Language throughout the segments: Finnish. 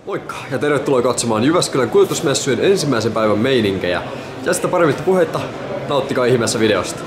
Moikka ja tervetuloa katsomaan Jyväskylän kuljetusmessujen ensimmäisen päivän meininkejä. Ja sitä paremmitta puhetta, nauttikaa ihmeessä videosta.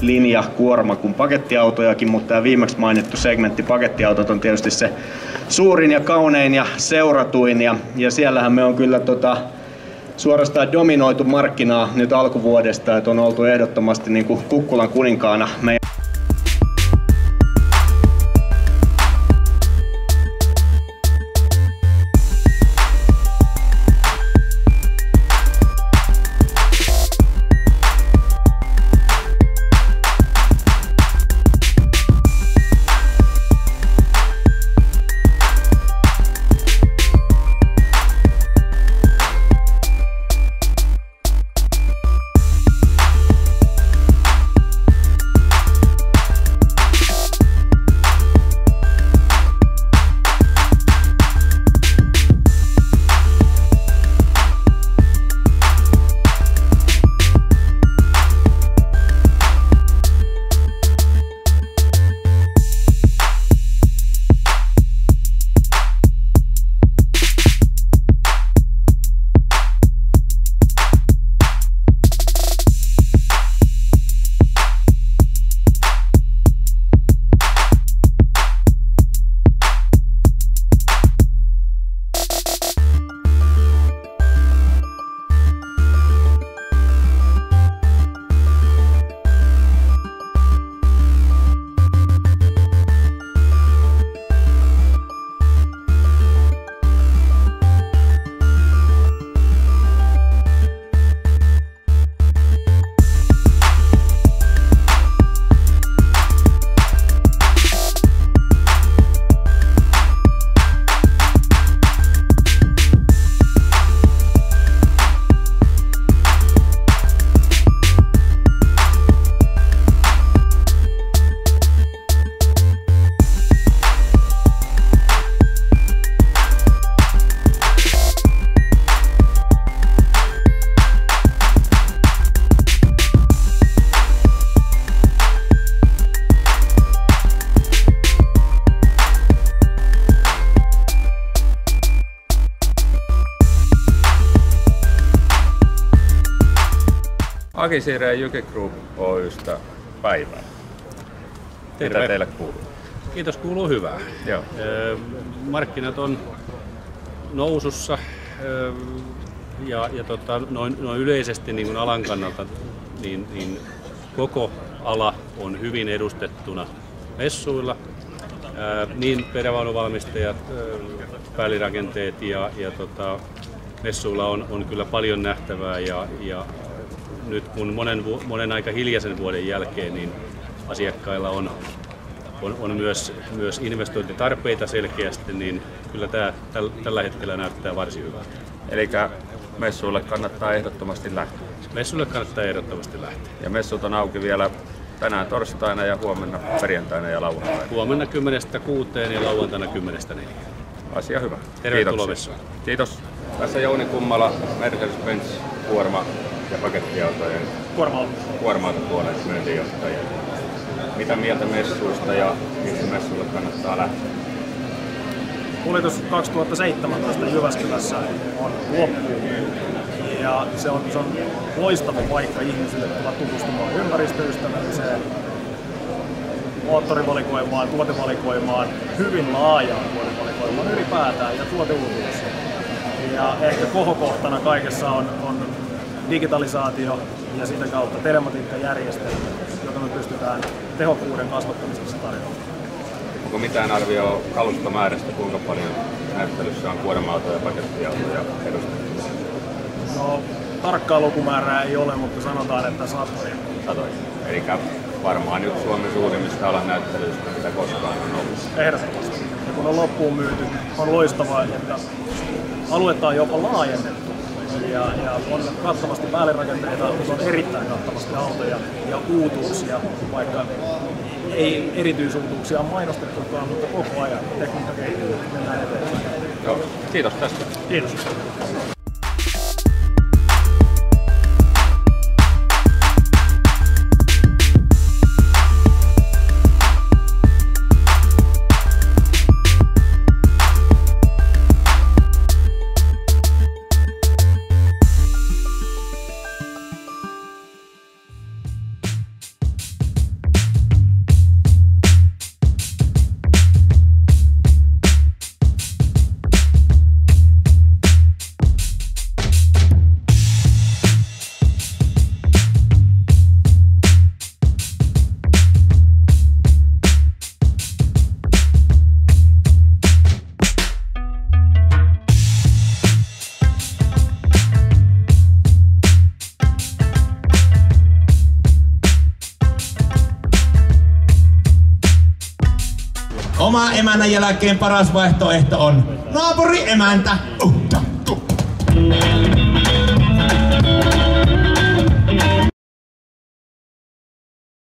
Linja, kuorma kuin pakettiautojakin, mutta tämä viimeksi mainittu segmentti pakettiautot on tietysti se suurin ja kaunein ja seuratuin ja siellähän me on kyllä suorastaan dominoitu markkinaa nyt alkuvuodesta, että on oltu ehdottomasti niin kuin kukkulan kuninkaana. Aki Siireen Jyki Group Oy:stä päivää. Terve. Mitä teille kuuluu? Kiitos, kuuluu hyvää. Joo. Markkinat on nousussa ja noin yleisesti niin kuin alan kannalta niin koko ala on hyvin edustettuna messuilla. Niin perävaunuvalmistajat, päällirakenteet ja messuilla on kyllä paljon nähtävää ja nyt kun monen aika hiljaisen vuoden jälkeen, niin asiakkailla on myös investointitarpeita selkeästi, niin kyllä tämä tällä hetkellä näyttää varsin hyvältä. Eli messuille kannattaa ehdottomasti lähteä. Messuille kannattaa ehdottomasti lähteä. Ja messut on auki vielä tänään torstaina ja huomenna perjantaina ja lauantaina. Huomenna 10:00–6:00 ja lauantaina 10:00–4:00. Asia hyvä. Tervetuloa messuun. Kiitos. Tässä Jouni Kummala, Mercedes-Benz kuorma- ja pakettiautojen kuorma-autopuolen myyntijohtaja. Mitä mieltä messuista ja miksi messuille kannattaa lähteä? Kuljetus 2017 Jyväskylässä on loppuun ja se on loistava paikka ihmisille tulla tutustumaan ympäristöystävälliseen moottorivalikoimaan, tuotevalikoimaan, hyvin laajaan tuotevalikoimaan ylipäätään ja tuoteuutukseen. Ja ehkä kohokohtana kaikessa on digitalisaatio ja sitä kautta telematiikkajärjestelmä, jota me pystytään tehokkuuden kasvattamisessa tarjoamaan. Onko mitään arvioa kalustomäärästä, kuinka paljon näyttelyssä on kuorma-autoja ja pakettiautoja edustettu? No, tarkkaa lukumäärää ei ole, mutta sanotaan, että satoja. Eli varmaan yksi Suomen suurimmista alanäyttelyistä, mitä koskaan on ollut. Ehdottomasti. Ja kun on loppuun myyty, on loistavaa, että aluetta on jopa laajennettu. Ja on kattavasti päällerakenteita, mutta on erittäin kattavasti autoja ja uutuuksia, vaikka ei erityisuutuuksia on mainostettukaan, mutta koko ajan tekniikka kehittyy, mennään eteenpäin. Joo. Kiitos tästä. Kiitos. Oma emännän jälkeen paras vaihtoehto on naapuri emäntä.